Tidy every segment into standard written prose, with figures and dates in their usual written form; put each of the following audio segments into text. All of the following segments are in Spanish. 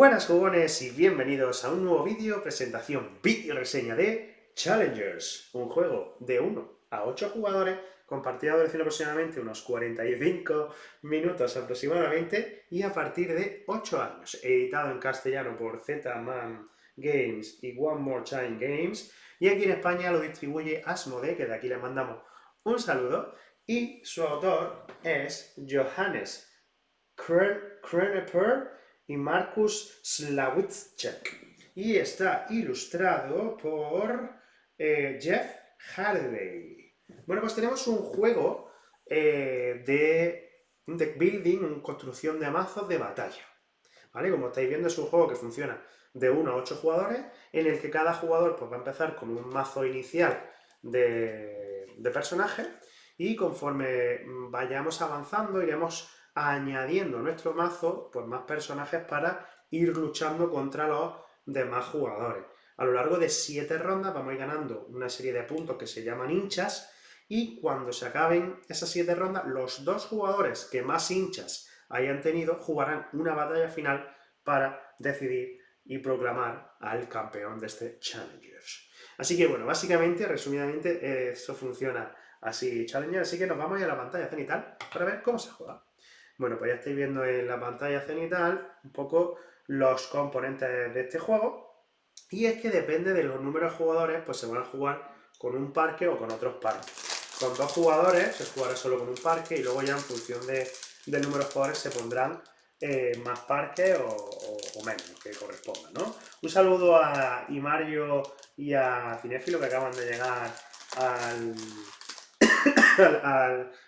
Buenas jugones y bienvenidos a un nuevo vídeo, presentación, vídeo reseña de Challengers, un juego de 1 a 8 jugadores con partida de duración aproximadamente unos 45 minutos aproximadamente y a partir de 8 años, editado en castellano por Z-Man Games y One More Time Games, y aquí en España lo distribuye Asmodee, que de aquí le mandamos un saludo, y su autor es Johannes Kreneper y Markus Slawiczek. Y está ilustrado por Jeff Hardley. Bueno, pues tenemos un juego de un deck building, una construcción de mazos de batalla. ¿Vale? Como estáis viendo, es un juego que funciona de 1 a 8 jugadores, en el que cada jugador pues, va a empezar con un mazo inicial de personajes, y conforme vayamos avanzando iremos añadiendo a nuestro mazo pues, más personajes para ir luchando contra los demás jugadores. A lo largo de 7 rondas vamos a ir ganando una serie de puntos que se llaman hinchas, y cuando se acaben esas 7 rondas, los 2 jugadores que más hinchas hayan tenido jugarán una batalla final para decidir y proclamar al campeón de este Challengers. Así que bueno, básicamente, resumidamente, eso funciona así, Challenger, así que nos vamos a ir a la pantalla cenital para ver cómo se juega. Bueno, pues ya estáis viendo en la pantalla cenital un poco los componentes de este juego, y es que depende de los números de jugadores, pues se van a jugar con un parque o con otros parques. Con 2 jugadores se jugará solo con un parque, y luego ya en función del número de jugadores se pondrán más parques o menos, que corresponda, ¿no? Un saludo a Imario y a Cinéfilo, que acaban de llegar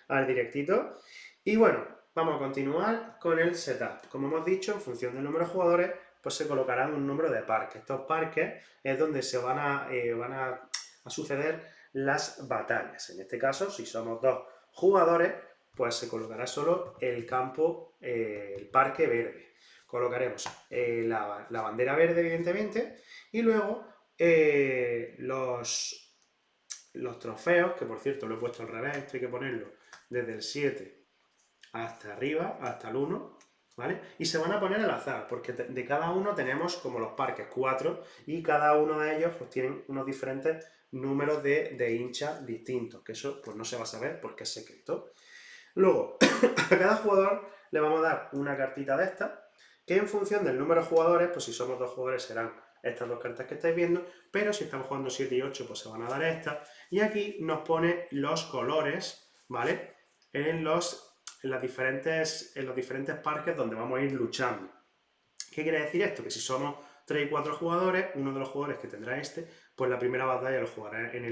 al directito. Y bueno, vamos a continuar con el setup. Como hemos dicho, en función del número de jugadores, pues se colocarán un número de parques. Estos parques es donde se van a suceder las batallas. En este caso, si somos 2 jugadores, pues se colocará solo el campo, el parque verde. Colocaremos la bandera verde, evidentemente, y luego los trofeos, que por cierto lo he puesto al revés, esto hay que ponerlo desde el 7 hasta arriba, hasta el 1, ¿vale? Y se van a poner al azar, porque de cada uno tenemos como los parques 4, y cada uno de ellos pues tienen unos diferentes números de hinchas distintos, que eso pues no se va a saber porque es secreto. Luego, a cada jugador le vamos a dar una cartita de estas, que en función del número de jugadores, pues si somos 2 jugadores serán estas 2 cartas que estáis viendo, pero si estamos jugando 7 y 8, pues se van a dar estas. Y aquí nos pone los colores, ¿vale? En los diferentes parques donde vamos a ir luchando. ¿Qué quiere decir esto? Que si somos 3 y 4 jugadores, uno de los jugadores que tendrá pues la primera batalla lo jugará en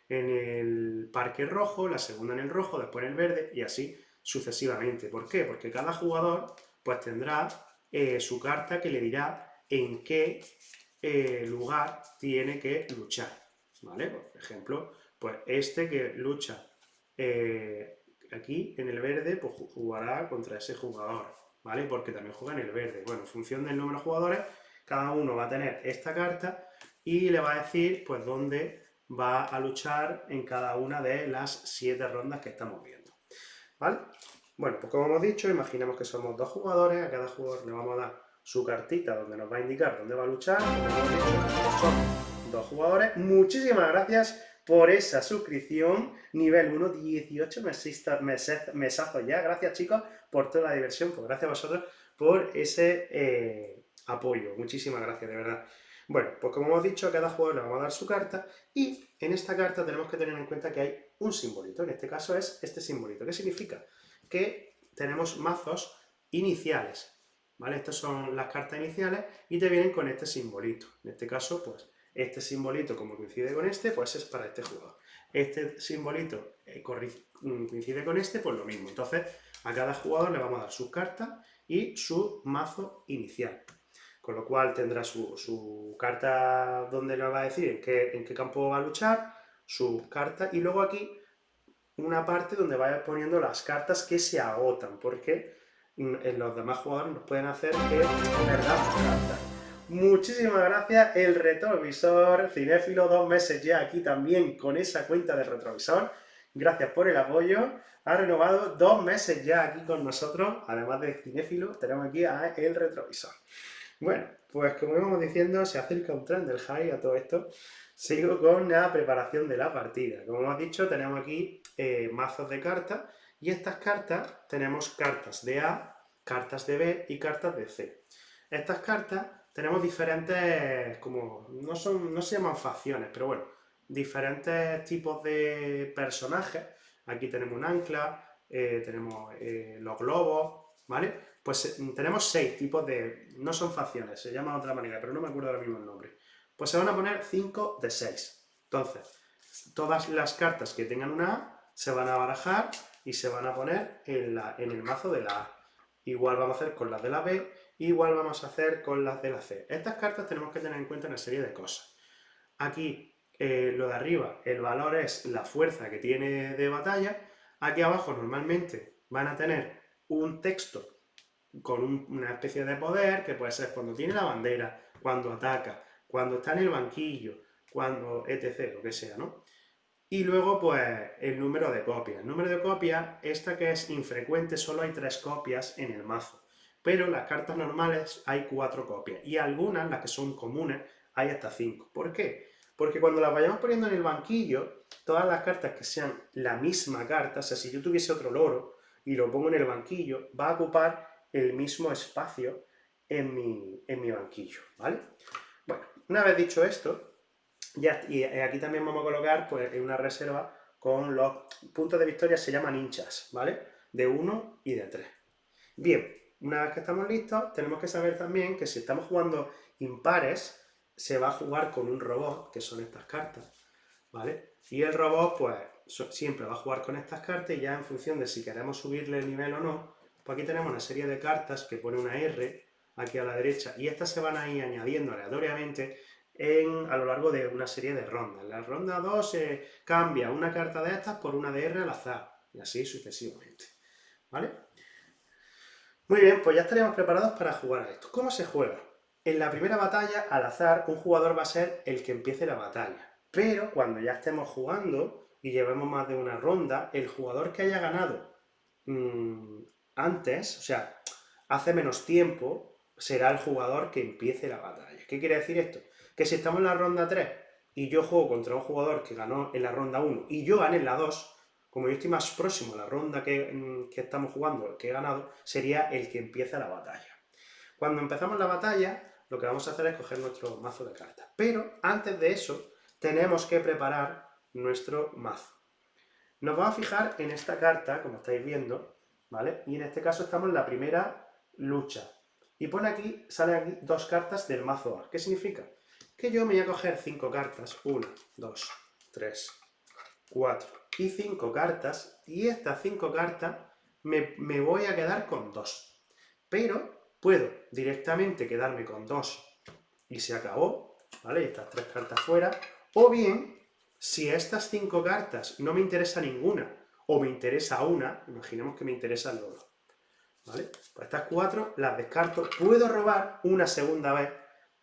el parque rojo, la segunda en el rojo, después en el verde, y así sucesivamente. ¿Por qué? Porque cada jugador pues tendrá su carta que le dirá en qué lugar tiene que luchar, ¿vale? Por ejemplo, pues este que lucha aquí en el verde, pues jugará contra ese jugador, ¿vale? Porque también juega en el verde. Bueno, en función del número de jugadores, cada uno va a tener esta carta y le va a decir, pues, dónde va a luchar en cada una de las 7 rondas que estamos viendo, ¿vale? Bueno, pues como hemos dicho, imaginemos que somos 2 jugadores, a cada jugador le vamos a dar su cartita donde nos va a indicar dónde va a luchar. Como hemos dicho, son 2 jugadores. Muchísimas gracias por esa suscripción, nivel 1, 18 mesazos ya. Gracias, chicos, por toda la diversión, pues gracias a vosotros por ese apoyo. Muchísimas gracias, de verdad. Bueno, pues como hemos dicho, a cada jugador le vamos a dar su carta, y en esta carta tenemos que tener en cuenta que hay un simbolito. En este caso es este simbolito. ¿Qué significa? Que tenemos mazos iniciales, ¿vale? Estas son las cartas iniciales y te vienen con este simbolito. En este caso, pues, este simbolito, como coincide con este, pues es para este jugador. Este simbolito coincide con este, pues lo mismo. Entonces, a cada jugador le vamos a dar sus cartas y su mazo inicial. Con lo cual tendrá su carta donde nos va a decir en qué campo va a luchar, su carta, y luego aquí una parte donde vaya poniendo las cartas que se agotan, porque en los demás jugadores nos pueden hacer que perdamos cartas. Muchísimas gracias, el retrovisor cinéfilo, 2 meses ya aquí también con esa cuenta de retrovisor. Gracias por el apoyo, ha renovado 2 meses ya aquí con nosotros, además de cinéfilo, tenemos aquí a el retrovisor. Bueno, pues como íbamos diciendo, se acerca un tren del high a todo esto. Sigo con la preparación de la partida. Como hemos dicho, tenemos aquí mazos de cartas, y estas cartas tenemos cartas de A, cartas de B y cartas de C. Estas cartas tenemos diferentes, como no se llaman facciones, pero bueno, diferentes tipos de personajes. Aquí tenemos un ancla, tenemos los globos, ¿vale? Pues tenemos 6 tipos de... no son facciones, se llaman de otra manera, pero no me acuerdo ahora mismo el nombre. Pues se van a poner 5 de 6. Entonces, todas las cartas que tengan una A se van a barajar y se van a poner en el mazo de la A. Igual vamos a hacer con las de la B, igual vamos a hacer con las de la C. Estas cartas tenemos que tener en cuenta una serie de cosas. Aquí, lo de arriba, el valor es la fuerza que tiene de batalla. Aquí abajo normalmente van a tener un texto con una especie de poder, que puede ser cuando tiene la bandera, cuando ataca, cuando está en el banquillo, cuando etc., lo que sea, ¿no? Y luego, pues, el número de copias. El número de copias, esta que es infrecuente, solo hay 3 copias en el mazo. Pero las cartas normales hay 4 copias. Y algunas, las que son comunes, hay hasta 5. ¿Por qué? Porque cuando las vayamos poniendo en el banquillo, todas las cartas que sean la misma carta, o sea, si yo tuviese otro loro y lo pongo en el banquillo, va a ocupar el mismo espacio en mi banquillo, ¿vale? Bueno, una vez dicho esto, ya, y aquí también vamos a colocar pues, en una reserva con los puntos de victoria, se llaman hinchas, ¿vale? De 1 y de 3. Bien, una vez que estamos listos, tenemos que saber también que si estamos jugando impares, se va a jugar con un robot, que son estas cartas, ¿vale? Y el robot, pues, siempre va a jugar con estas cartas, y ya en función de si queremos subirle el nivel o no, pues aquí tenemos una serie de cartas que pone una R aquí a la derecha, y estas se van a ir añadiendo aleatoriamente a lo largo de una serie de rondas. En la ronda 2 se cambia una carta de estas por una de R al azar, y así sucesivamente, ¿vale? Muy bien, pues ya estaríamos preparados para jugar a esto. ¿Cómo se juega? En la primera batalla, al azar, un jugador va a ser el que empiece la batalla. Pero cuando ya estemos jugando y llevemos más de una ronda, el jugador que haya ganado antes, o sea, hace menos tiempo, será el jugador que empiece la batalla. ¿Qué quiere decir esto? Que si estamos en la ronda 3 y yo juego contra un jugador que ganó en la ronda 1 y yo gané en la 2, como yo estoy más próximo a la ronda que estamos jugando, el que he ganado, sería el que empieza la batalla. Cuando empezamos la batalla, lo que vamos a hacer es coger nuestro mazo de cartas. Pero antes de eso, tenemos que preparar nuestro mazo. Nos vamos a fijar en esta carta, como estáis viendo, ¿vale? Y en este caso estamos en la primera lucha. Y pone aquí, salen aquí 2 cartas del mazo A. ¿Qué significa? Que yo me voy a coger 5 cartas. 1, 2, 3, 4 y 5 cartas. Y estas 5 cartas me voy a quedar con 2. Pero puedo directamente quedarme con 2 y se acabó, ¿vale? Estas 3 cartas fuera. O bien, si a estas 5 cartas no me interesa ninguna, o me interesa una, imaginemos que me interesa el oro, ¿vale? Pues estas 4 las descarto. Puedo robar una segunda vez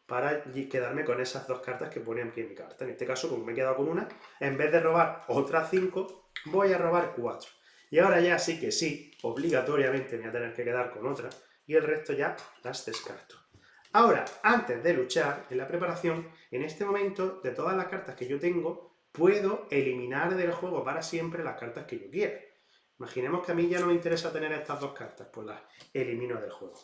para quedarme con esas 2 cartas que pone aquí en mi carta. En este caso, como me he quedado con una, en vez de robar otras 5, voy a robar 4. Y ahora ya sí que sí, obligatoriamente me voy a tener que quedar con otra, y el resto ya las descarto. Ahora, antes de luchar, en la preparación, en este momento, de todas las cartas que yo tengo, puedo eliminar del juego para siempre las cartas que yo quiera. Imaginemos que a mí ya no me interesa tener estas 2 cartas, pues las elimino del juego.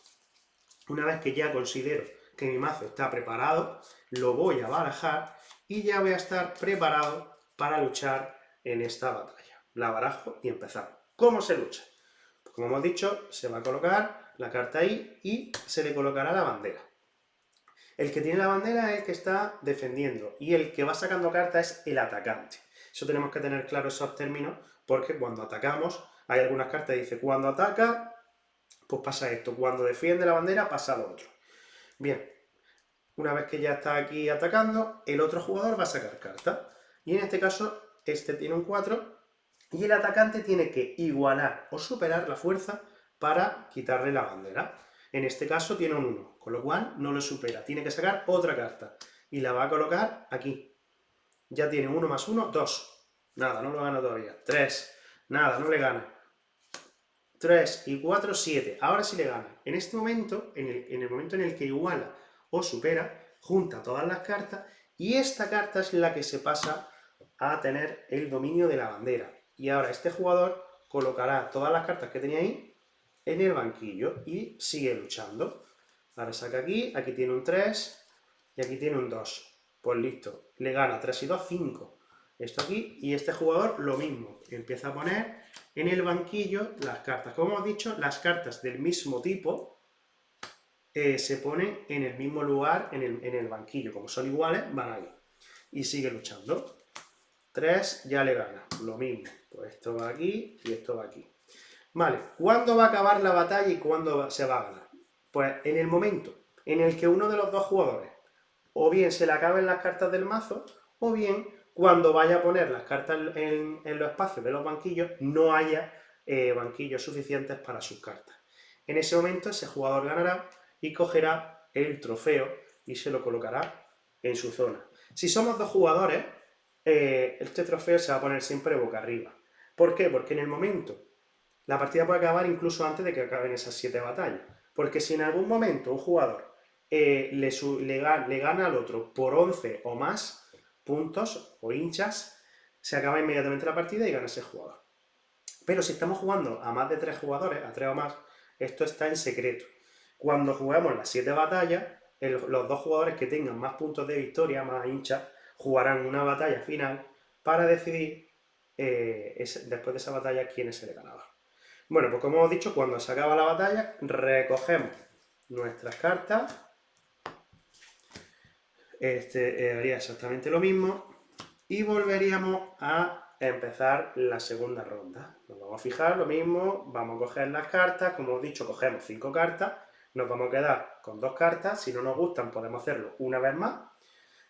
Una vez que ya considero que mi mazo está preparado, lo voy a barajar y ya voy a estar preparado para luchar en esta batalla. La barajo y empezamos. ¿Cómo se lucha? Pues como hemos dicho, se va a colocar la carta ahí y se le colocará la bandera. El que tiene la bandera es el que está defendiendo, y el que va sacando cartas es el atacante. Eso tenemos que tener claro esos términos, porque cuando atacamos, hay algunas cartas que dicen, cuando ataca, pues pasa esto, cuando defiende la bandera, pasa lo otro. Bien, una vez que ya está aquí atacando, el otro jugador va a sacar cartas. Y en este caso, este tiene un 4, y el atacante tiene que igualar o superar la fuerza para quitarle la bandera. En este caso tiene un 1, con lo cual no lo supera. Tiene que sacar otra carta, y la va a colocar aquí. Ya tiene 1 más 1, 2. Nada, no lo gana todavía. 3. Nada, no le gana. 3 y 4, 7. Ahora sí le gana. En este momento, en el momento en el que iguala o supera, junta todas las cartas, y esta carta es la que se pasa a tener el dominio de la bandera. Y ahora este jugador colocará todas las cartas que tenía ahí en el banquillo y sigue luchando. Ahora saca aquí, aquí tiene un 3 y aquí tiene un 2. Pues listo, le gana 3 y 2, 5. Esto aquí, y este jugador lo mismo, empieza a poner en el banquillo las cartas. Como hemos dicho, las cartas del mismo tipo se ponen en el mismo lugar en el banquillo. Como son iguales, van ahí. Y sigue luchando. 3 ya le gana, lo mismo. Pues esto va aquí y esto va aquí. Vale, ¿cuándo va a acabar la batalla y cuándo se va a ganar? Pues en el momento en el que uno de los dos jugadores o bien se le acaben las cartas del mazo, o bien cuando vaya a poner las cartas en los espacios de los banquillos no haya banquillos suficientes para sus cartas. En ese momento ese jugador ganará y cogerá el trofeo y se lo colocará en su zona. Si somos dos jugadores, este trofeo se va a poner siempre boca arriba. ¿Por qué? Porque en el momento la partida puede acabar incluso antes de que acaben esas 7 batallas. Porque si en algún momento un jugador le gana al otro por 11 o más puntos o hinchas, se acaba inmediatamente la partida y gana ese jugador. Pero si estamos jugando a más de 3 jugadores, a 3 o más, esto está en secreto. Cuando juguemos las 7 batallas, los dos jugadores que tengan más puntos de victoria, más hinchas, jugarán una batalla final para decidir después de esa batalla quién es el ganador. Bueno, pues como hemos dicho, cuando se acaba la batalla, recogemos nuestras cartas. Haría exactamente lo mismo y volveríamos a empezar la segunda ronda. Nos vamos a fijar lo mismo, vamos a coger las cartas, como hemos dicho, cogemos 5 cartas, nos vamos a quedar con 2 cartas, si no nos gustan podemos hacerlo una vez más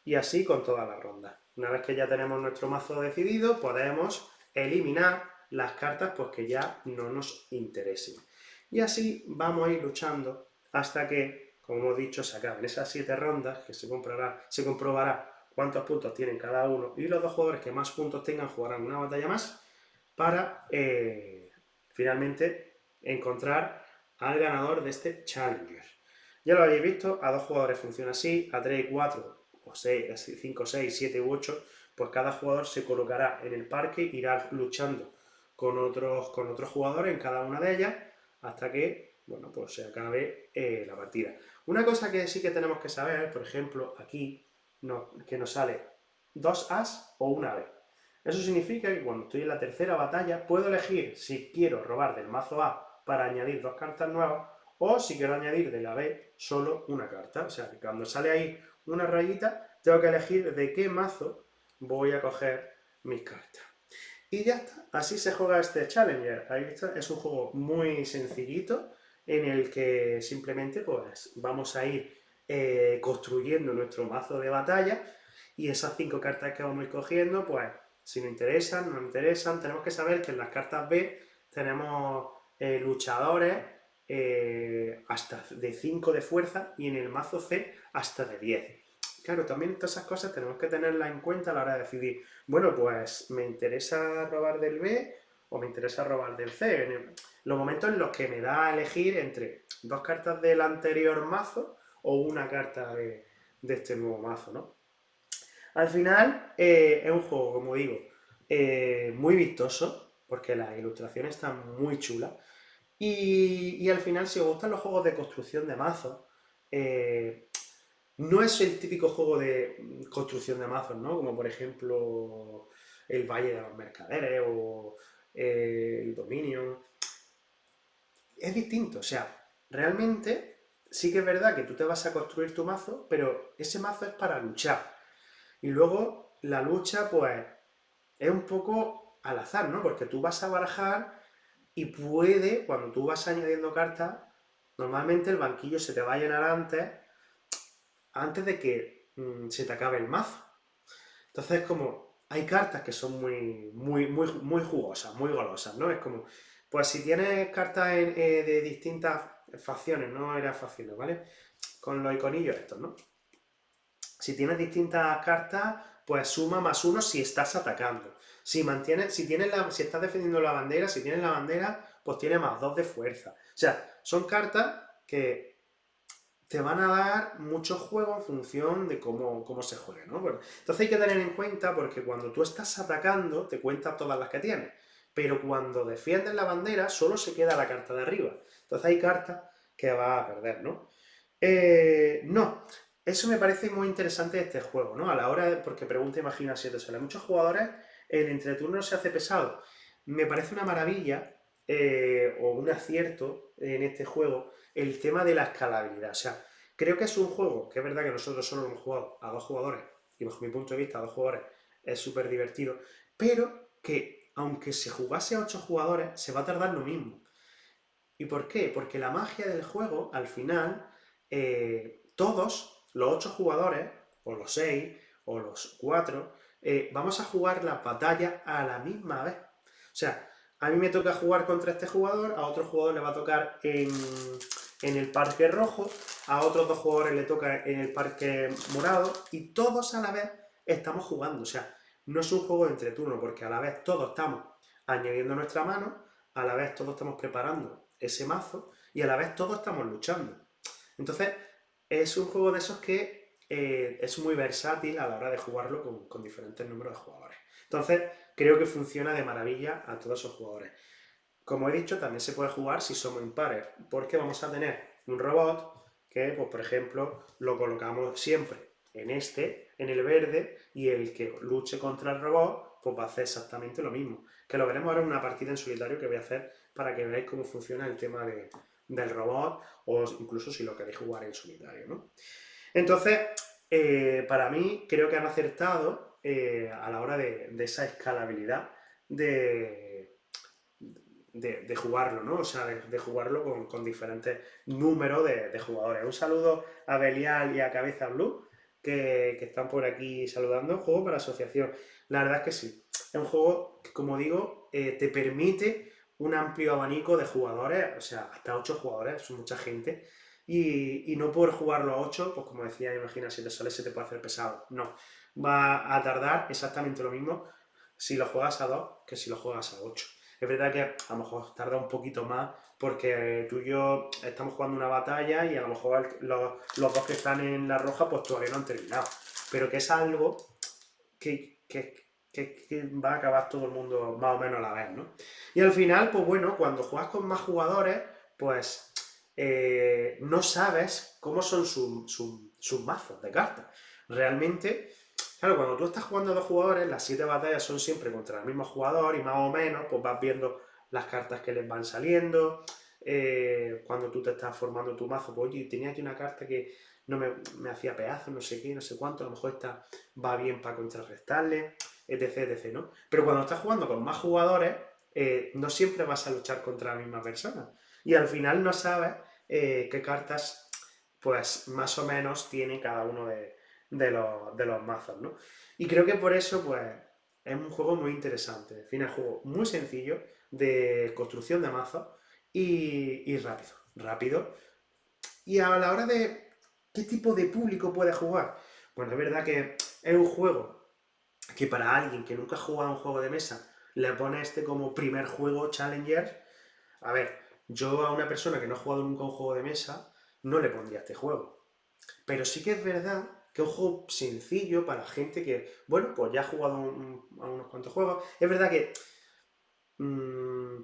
y así con todas las rondas. Una vez que ya tenemos nuestro mazo decidido, podemos eliminar las cartas pues que ya no nos interesen. Y así vamos a ir luchando hasta que, como hemos dicho, se acaben esas 7 rondas, que se comprobará cuántos puntos tienen cada uno, y los dos jugadores que más puntos tengan jugarán una batalla más para finalmente encontrar al ganador de este Challenger. Ya lo habéis visto, a 2 jugadores funciona así, a 3 y 4, o 6, 5, 6, 7 u 8, pues cada jugador se colocará en el parque, irá luchando con otros jugadores en cada una de ellas, hasta que, bueno, pues se acabe la partida. Una cosa que sí que tenemos que saber, por ejemplo, aquí, que nos sale 2 As o una B. Eso significa que cuando estoy en la tercera batalla, puedo elegir si quiero robar del mazo A para añadir 2 cartas nuevas, o si quiero añadir de la B solo una carta. O sea, que cuando sale ahí una rayita, tengo que elegir de qué mazo voy a coger mis cartas. Y ya está, así se juega este Challenger. Ahí está, es un juego muy sencillito en el que simplemente pues vamos a ir construyendo nuestro mazo de batalla y esas 5 cartas que vamos a ir cogiendo, pues si nos interesan, no nos interesan. Tenemos que saber que en las cartas B tenemos luchadores hasta de 5 de fuerza y en el mazo C hasta de 10. Claro, también todas esas cosas tenemos que tenerlas en cuenta a la hora de decidir, bueno, pues me interesa robar del B o me interesa robar del C. En los momentos en los que me da a elegir entre 2 cartas del anterior mazo o una carta de este nuevo mazo, ¿no? Al final es un juego, como digo, muy vistoso, porque las ilustraciones están muy chulas. Y al final, si os gustan los juegos de construcción de mazos, no es el típico juego de construcción de mazos, ¿no? Como por ejemplo el Valle de los Mercaderes o el Dominion. Es distinto, o sea, realmente sí que es verdad que tú te vas a construir tu mazo, pero ese mazo es para luchar. Y luego la lucha, pues, es un poco al azar, ¿no? Porque tú vas a barajar y puede, cuando tú vas añadiendo cartas, normalmente el banquillo se te va a llenar antes de que se te acabe el mazo. Entonces, como hay cartas que son muy jugosas, muy golosas, ¿no? Es como, pues si tienes cartas de distintas facciones, no eran facciones, ¿vale? Con los iconillos estos, ¿no? Si tienes distintas cartas, pues suma +1 si estás atacando. Si estás defendiendo la bandera, si tienes la bandera, pues tiene +2 de fuerza. O sea, son cartas que te van a dar muchos juegos en función de cómo se juegue, ¿no? Bueno, entonces hay que tener en cuenta porque cuando tú estás atacando, te cuentan todas las que tienes, pero cuando defiendes la bandera, solo se queda la carta de arriba. Entonces hay cartas que vas a perder, ¿no? No, eso me parece muy interesante de este juego, ¿no? A la hora de, porque pregunta, imagina si te sale muchos jugadores, el entreturno se hace pesado. Me parece una maravilla o un acierto en este juego el tema de la escalabilidad. O sea, creo que es un juego que es verdad que nosotros solo lo hemos jugado a 2 jugadores y bajo mi punto de vista a 2 jugadores es súper divertido, pero que aunque se jugase a 8 jugadores se va a tardar lo mismo. ¿Y por qué? Porque la magia del juego, al final, todos, los 8 jugadores, o los 6, o los 4, vamos a jugar las batallas a la misma vez. O sea, a mí me toca jugar contra este jugador, a otro jugador le va a tocar en el parque rojo, a otros 2 jugadores le toca en el parque morado, y todos a la vez estamos jugando. O sea, no es un juego de entreturno, porque a la vez todos estamos añadiendo nuestra mano, a la vez todos estamos preparando ese mazo y a la vez todos estamos luchando. Entonces, es un juego de esos que es muy versátil a la hora de jugarlo con diferentes números de jugadores. Entonces, creo que funciona de maravilla a todos esos jugadores. Como he dicho, también se puede jugar si somos impares, porque vamos a tener un robot que, pues, por ejemplo, lo colocamos siempre en el verde, y el que luche contra el robot, pues va a hacer exactamente lo mismo. Que lo veremos ahora en una partida en solitario que voy a hacer para que veáis cómo funciona el tema del robot, o incluso si lo queréis jugar en solitario, ¿no? Entonces, para mí, creo que han acertado a la hora de esa escalabilidad de, de jugarlo, ¿no? O sea, de jugarlo con diferentes números de jugadores. Un saludo a Belial y a Cabeza Blue, que están por aquí saludando. Juego para asociación. La verdad es que sí. Es un juego que, como digo, te permite un amplio abanico de jugadores, o sea, hasta 8 jugadores, son mucha gente. Y no por jugarlo a 8, pues como decía, imagina, si te sale se te puede hacer pesado. No, va a tardar exactamente lo mismo si lo juegas a 2 que si lo juegas a 8. Es verdad que a lo mejor tarda un poquito más porque tú y yo estamos jugando una batalla y a lo mejor los 2 que están en la roja pues todavía no han terminado. Pero que es algo que va a acabar todo el mundo más o menos a la vez, ¿no? Y al final, pues bueno, cuando juegas con más jugadores, pues no sabes cómo son sus mazos de cartas. Realmente, claro, cuando tú estás jugando a 2 jugadores, las 7 batallas son siempre contra el mismo jugador y más o menos, pues vas viendo las cartas que les van saliendo. Cuando tú te estás formando tu mazo, pues oye, tenía aquí una carta que no me hacía pedazos, no sé qué, no sé cuánto, a lo mejor esta va bien para contrarrestarle, etc, etc, ¿no? Pero cuando estás jugando con más jugadores, no siempre vas a luchar contra la misma persona. Y al final no sabes qué cartas, pues más o menos tiene cada uno de los mazos, ¿no? Y creo que por eso, pues, es un juego muy interesante. En fin, es un juego muy sencillo de construcción de mazos y rápido. Rápido. Y a la hora de qué tipo de público puede jugar, bueno, es verdad que es un juego que para alguien que nunca ha jugado a un juego de mesa, le pone este como primer juego Challenger. A ver, yo a una persona que no ha jugado nunca un juego de mesa, no le pondría este juego. Pero sí que es verdad que es un juego sencillo para gente que, bueno, pues ya ha jugado a unos cuantos juegos. Es verdad que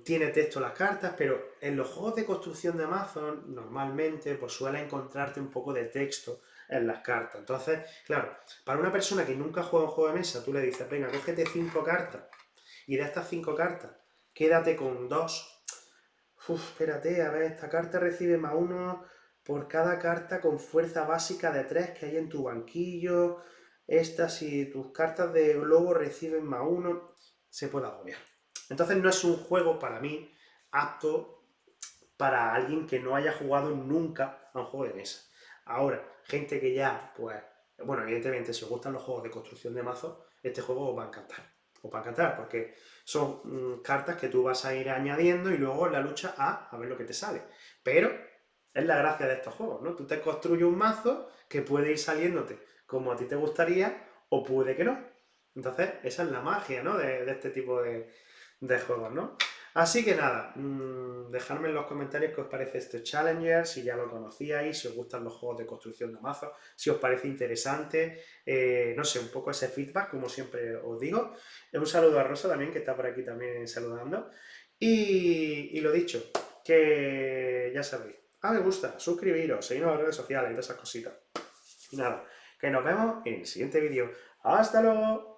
tiene texto las cartas, pero en los juegos de construcción de Amazon normalmente pues suele encontrarte un poco de texto en las cartas. Entonces, claro, para una persona que nunca juega un juego de mesa, tú le dices, venga, cógete 5 cartas y de estas 5 cartas, quédate con 2. Espérate, a ver, esta carta recibe +1 por cada carta con fuerza básica de 3 que hay en tu banquillo. Estas y tus cartas de lobo reciben +1. Se puede agobiar. Entonces no es un juego para mí apto para alguien que no haya jugado nunca a un juego de mesa. Ahora, gente que ya, pues, bueno, evidentemente, si os gustan los juegos de construcción de mazos, este juego os va a encantar. Os va a encantar porque son cartas que tú vas a ir añadiendo y luego en la lucha a ver lo que te sale. Pero es la gracia de estos juegos, ¿no? Tú te construyes un mazo que puede ir saliéndote como a ti te gustaría o puede que no. Entonces, esa es la magia, ¿no? De este tipo de juegos, ¿no? Así que nada, dejadme en los comentarios qué os parece este Challenger, si ya lo conocíais, si os gustan los juegos de construcción de mazos, si os parece interesante, no sé, un poco ese feedback, como siempre os digo. Un saludo a Rosa también, que está por aquí también saludando. Y lo dicho, que ya sabéis, me gusta, suscribiros, seguidnos en las redes sociales y todas esas cositas. Y nada, que nos vemos en el siguiente vídeo. ¡Hasta luego!